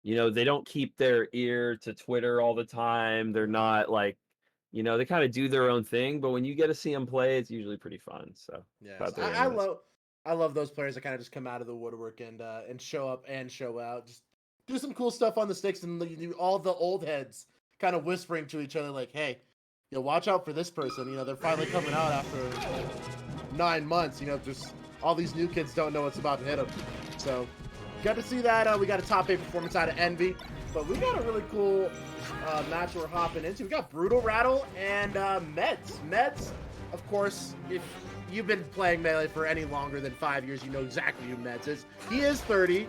You know, they don't keep their ear to Twitter all the time. They're not like, they kind of do their own thing. But when you get to see them play, it's usually pretty fun. So Yes, glad they're I in this. love those players that kind of just come out of the woodwork and show up and show out. Just do some cool stuff on the sticks, and all the old heads kind of whispering to each other like, "Hey, watch out for this person." They're finally coming out after 9 months. Just all these new kids don't know what's about to hit them. So got to see that. We got a top 8 performance out of Envy, but we got a really cool match we're hopping into. We got Brutalrattle and Medz. Medz, of course, if you've been playing Melee for any longer than 5 years, you know exactly who Medz is. He is 30.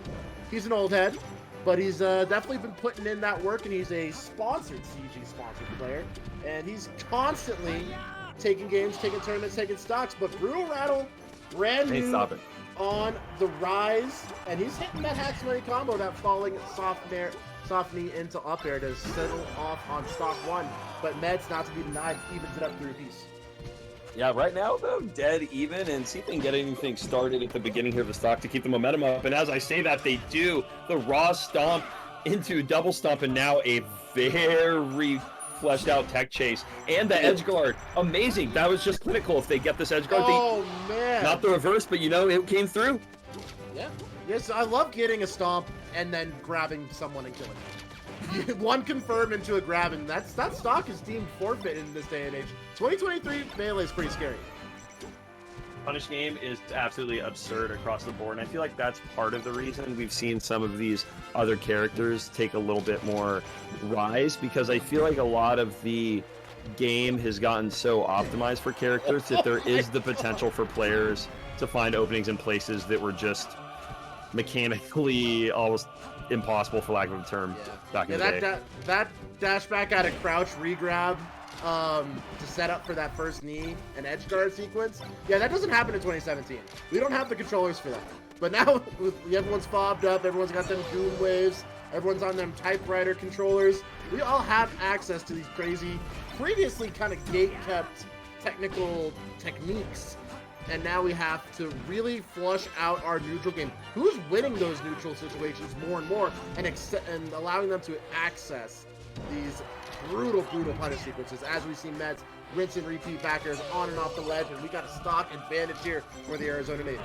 He's an old head, but he's definitely been putting in that work, and he's a sponsored CG sponsored player, and he's constantly taking games, taking tournaments, taking stocks. But Brutalrattle, brand Hey, new stop it. on the rise, and he's hitting that Hack Money combo, that falling soft knee into up air to settle off on stock 1. But Medz, not to be denied, evens it up 3 apiece. Yeah, right now though, dead even, and see if they can get anything started at the beginning here of the stock to keep the momentum up. And as I say that, they do. The raw stomp into double stomp, and now a very fleshed out tech chase. And the edge guard, amazing. That was just clinical. If they get this edge guard, Oh, man. not the reverse, but it came through. Yeah. Yes, I love getting a stomp and then grabbing someone and killing them. One confirm into a grab, and that stock is deemed forfeit in this day and age. 2023 Melee is pretty scary. Punish game is absolutely absurd across the board, and I feel like that's part of the reason we've seen some of these other characters take a little bit more rise, because I feel like a lot of the game has gotten so optimized for characters that there is the potential for players to find openings in places that were just mechanically almost impossible, for lack of a term, back in the day. That dash back out of crouch regrab to set up for that first knee and edge guard sequence. Yeah, that doesn't happen in 2017. We don't have the controllers for that. But now everyone's fobbed up, everyone's got them Doom waves, everyone's on them typewriter controllers. We all have access to these crazy, previously kind of gate-kept technical techniques. And now we have to really flush out our neutral game. Who's winning those neutral situations more and more, and allowing them to access these brutal punish sequences, as we see Medz rinse and repeat backers on and off the ledge, and we got a stock advantage here for the Arizona Native.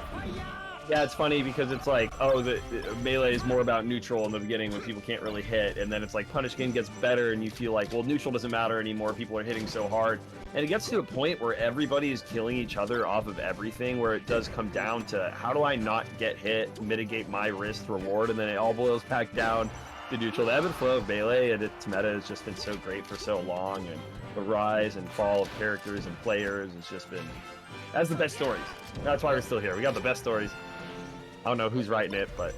Yeah, it's funny because it's like, the Melee is more about neutral in the beginning when people can't really hit, and then it's like punish game gets better and you feel like, well, neutral doesn't matter anymore, people are hitting so hard. And it gets to a point where everybody is killing each other off of everything, where it does come down to, how do I not get hit, mitigate my risk reward, and then it all boils back down to neutral. The ebb and flow of Melee and its meta has just been so great for so long, and the rise and fall of characters and players has just been, that's the best stories. That's why we're still here. We got the best stories. I don't know who's writing it, but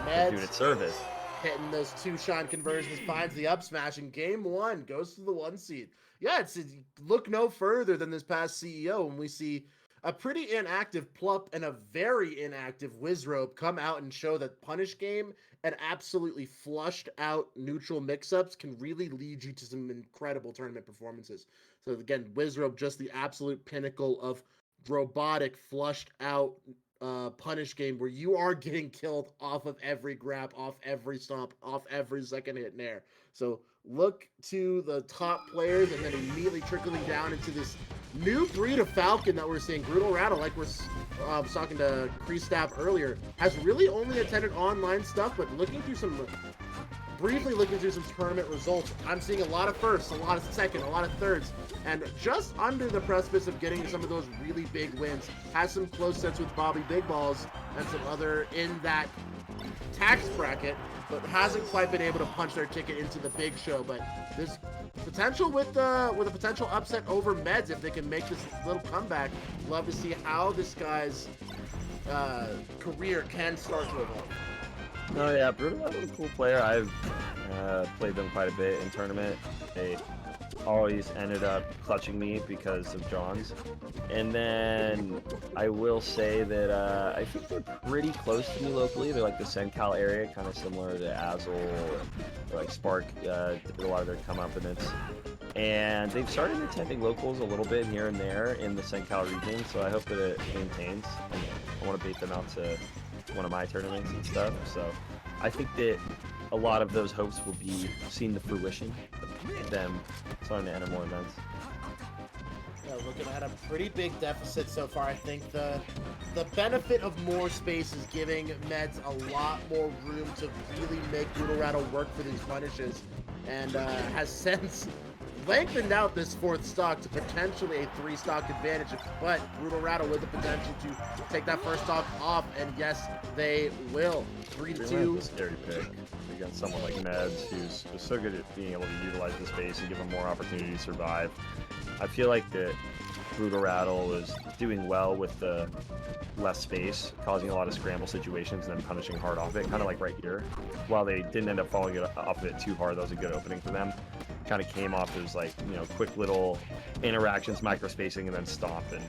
Medz doing its service. Hitting those 2 shine conversions, finds the up smash, and game 1 goes to the 1 seed. Yeah, it's look no further than this past CEO when we see a pretty inactive Plup and a very inactive Wizrobe come out and show that punish game and absolutely flushed out neutral mix-ups can really lead you to some incredible tournament performances. So again, Wizrobe, just the absolute pinnacle of robotic, flushed out punish game where you are getting killed off of every grab, off every stomp, off every second hit in air. So look to the top players and then immediately trickling down into this new breed of Falcon that we're seeing. Brutalrattle, like we're talking to Kreestab earlier, has really only attended online stuff, but briefly looking through some tournament results, I'm seeing a lot of firsts, a lot of second, a lot of thirds, and just under the precipice of getting some of those really big wins. Has some close sets with Bobby Big Balls and some other in that tax bracket, but hasn't quite been able to punch their ticket into the big show. But there's potential with a potential upset over Medz if they can make this little comeback. Love to see how this guy's career can start to evolve. Oh yeah, Brutalrattle is a cool player. I've played them quite a bit in tournament. They always ended up clutching me because of John's. And then I will say that I think they're pretty close to me locally. They're like the SenCal area, kind of similar to Azel or like Spark did a lot of their come-up-its. And they've started attending locals a little bit here and there in the SenCal region, so I hope that it maintains. I want to bait them out to one of my tournaments and stuff. So I think that a lot of those hopes will be seen to fruition. Them starting to enter more events. Yeah, looking at a pretty big deficit so far. I think the benefit of more space is giving Medz a lot more room to really make Brutalrattle work for these punishes, and has since lengthened out this 4th stock to potentially a 3-stock advantage, but Brutalrattle with the potential to take that 1st stock off, and yes, they will. 3-2. Scary pick against someone like Medz, who's so good at being able to utilize the space and give him more opportunity to survive. I feel like that Brutalrattle is doing well with the less space, causing a lot of scramble situations and then punishing hard off it, kind of like right here. While they didn't end up falling off of it too hard, that was a good opening for them. Kind of came off as like, you know, quick little interactions, micro spacing, and then stomp and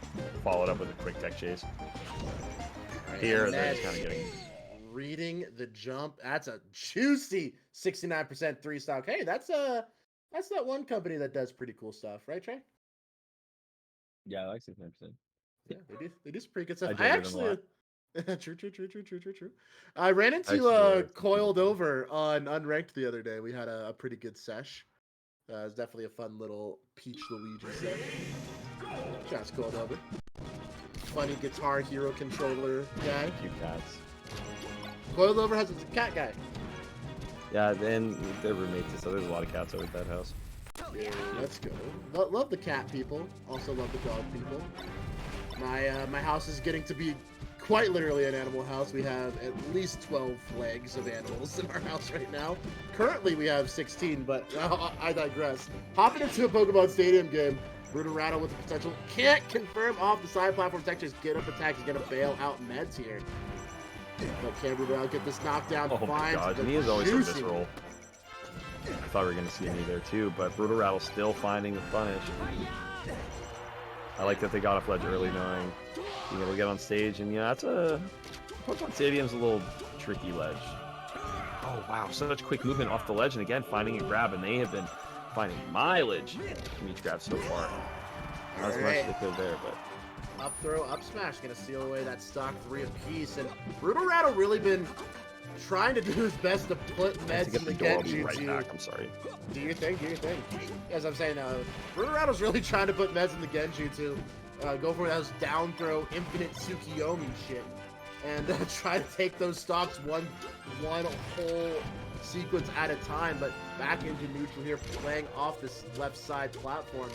followed up with a quick tech chase. Here, they're just kind of getting... reading the jump. That's a juicy 69% 3-stock. Hey, that's that one company that does pretty cool stuff, right, Trey? Yeah, I like 69%. Yeah, they do some pretty good stuff. I actually true. I ran into Coiled Over on Unranked the other day. We had a pretty good sesh. It was definitely a fun little Peach Luigi set. Just Coiled Over. Funny Guitar Hero controller guy. Cute cats. Coiled Over has a cat guy. Yeah, then they're roommates, so there's a lot of cats over at that house. Yeah, let's go. Love the cat people. Also love the dog people. My house is getting to be quite literally an animal house. We have at least 12 legs of animals in our house right now. Currently we have 16, but I digress. Hopping into a Pokemon Stadium game. Brutalrattle with the potential. Can't confirm off the side platform tech. Just get up attack. He's going to bail out Medz here. But can Brutalrattle get this knockdown? Oh my god, he is always so visceral. I thought we were going to see me there too, but Brutalrattle still finding the punish. I like that they got off ledge early, knowing being able to get on stage, and yeah, that's a... Pokemon Stadium's a little tricky ledge. Oh wow, such quick movement off the ledge, and again, finding a grab, and they have been finding mileage from each grab so far. Not as much as they could there, but... Up throw, up smash, gonna seal away that stock 3 apiece, and Brutalrattle really been trying to do his best to put Medz in the Genjutsu. Right back, I'm sorry. Do your thing. As I'm saying, Brutarattle's really trying to put Medz in the Genjutsu. Go for those down throw, infinite Tsukiyomi shit, and try to take those stocks one whole sequence at a time. But back into neutral here, playing off this left side platform.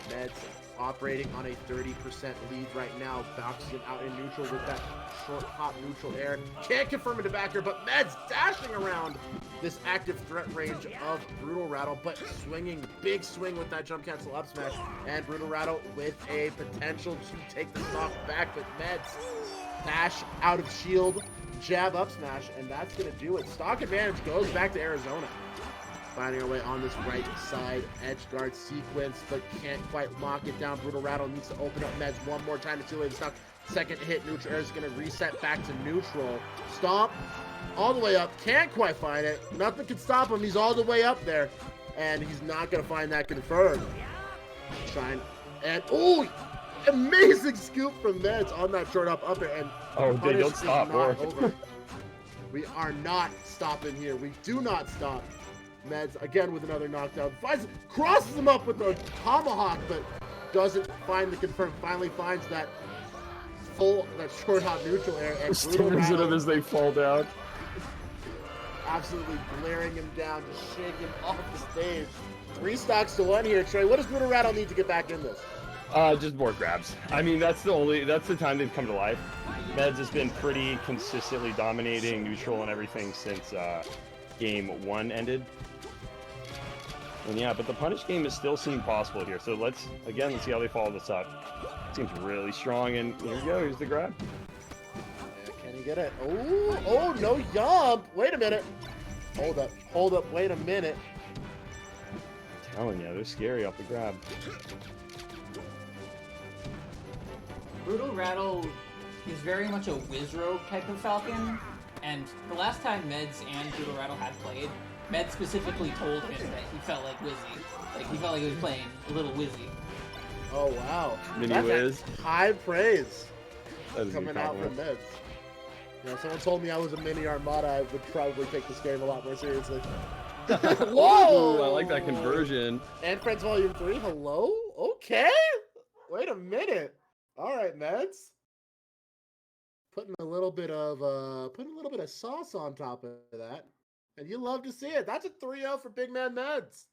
Medz operating on a 30% lead right now, bouncing out in neutral with that short hop neutral air. Can't confirm it to back here, but Medz dashing around this active threat range of Brutalrattle, but swinging, big swing with that jump cancel up smash, and Brutalrattle with a potential to take the stock back, but Medz dash out of shield, jab up smash, and that's gonna do it. Stock advantage goes back to Arizona. Finding our way on this right side edge guard sequence, but can't quite lock it down. Brutalrattle needs to open up Medz one more time to seal the stock. Second hit, neutral air is going to reset back to neutral. Stomp all the way up. Can't quite find it. Nothing can stop him. He's all the way up there, and he's not going to find that confirmed. Trying and oh, amazing scoop from Medz on that short up air. And oh, they don't stop. We are not stopping here. We do not stop. Medz again with another knockdown. Crosses him up with a tomahawk, but doesn't find the confirm. Finally finds that short hop neutral air and stares at him as they fall down. Absolutely glaring him down, just shaking him off the stage. 3 stocks to 1 here, Trey. What does Brutalrattle need to get back in this? Just more grabs. I mean, that's the time they've come to life. Medz has been pretty consistently dominating neutral and everything since game 1 ended. And yeah, but the punish game is still seem possible here. So let's see how they follow this up. Seems really strong, and here we go. Here's the grab. Yeah, can he get it? Oh, no jump. Wait a minute. Hold up. Wait a minute. I'm telling you, they're scary off the grab. Brutalrattle is very much a Wizrobe type of Falcon, and the last time Medz and Brutalrattle had played, Medz specifically told him that he felt like Wizzy. Like, he felt like he was playing a little Wizzy. Oh, wow. Mini Wiz. High praise that is coming out from Medz. Yeah, someone told me I was a mini Armada, I would probably take this game a lot more seriously. Whoa! Ooh, I like that conversion. And Friends Volume 3, hello? Okay. Wait a minute. All right, Medz. Putting a little bit of sauce on top of that. And you love to see it. That's a 3-0 for Big Man Medz.